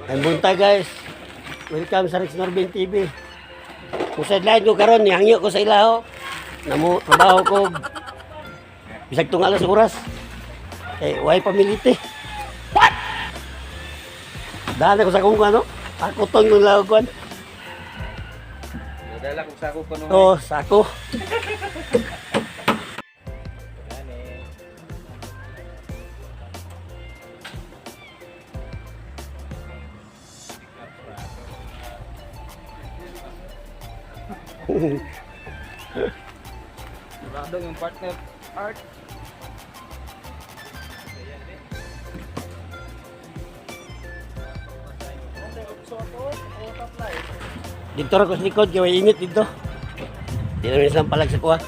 Ang bunta guys. Welcome sa Rex Norbin TV. Kung sa lahat ko karon nihangyo ko sa ilaho. Namo trabaho ko. Bisag tong alas oras. Why pamiliti? What? Dala ko sa kung ano? Ako tong yung laguan. Dala ko sako pa nung. Oh, sako. Sigurado yung partner art. Dito rin ko sa likod, kaya init dito. Hindi naman isang palag sa kuha.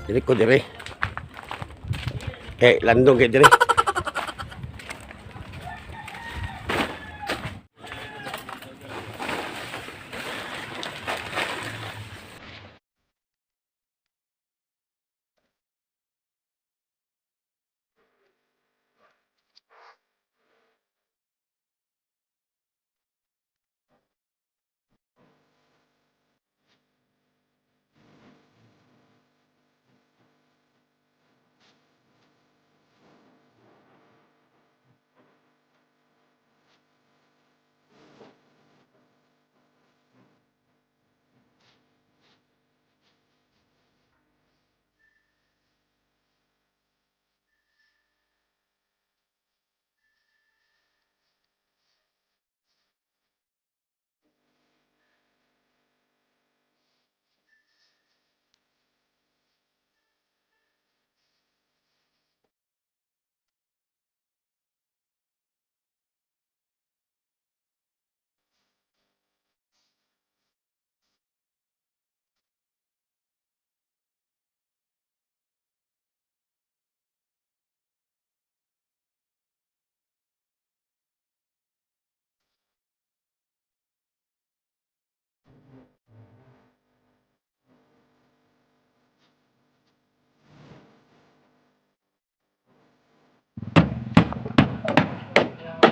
Dili ko dire. Landong kayo dire.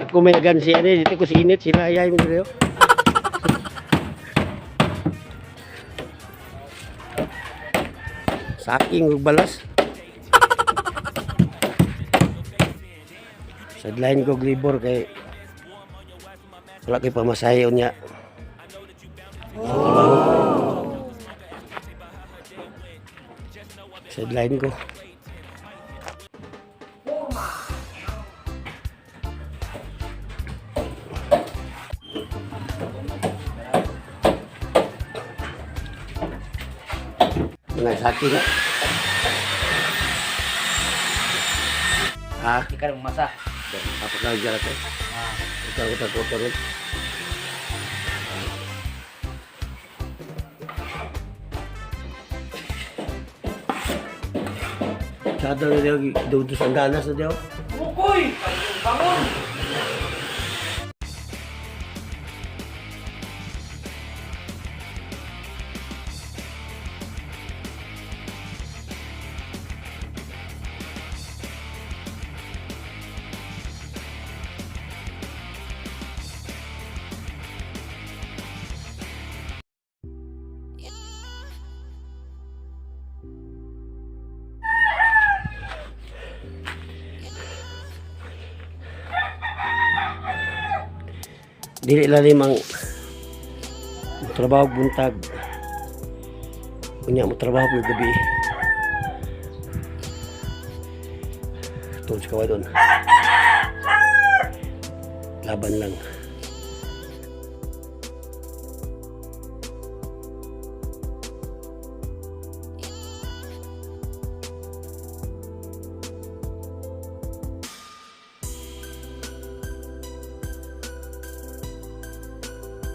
Kung may agan siya dito ko si init sila ayay mo dito. Saking ug balas. Sadlain ko glibor kay wala kay pamasahe unya. Sadlain ko. Mga sakit na. Ha? Ika ng masa. Tapos lang dyan ako. Ikaw ko takoto rin. Sada na diyo, dudos ang ganas na diyo. Bukoy! Bangon! Dili lalim ang trabaho buntag. Kunya mo trabaho ko gabi. Tungkol sa kaway doon. Laban lang.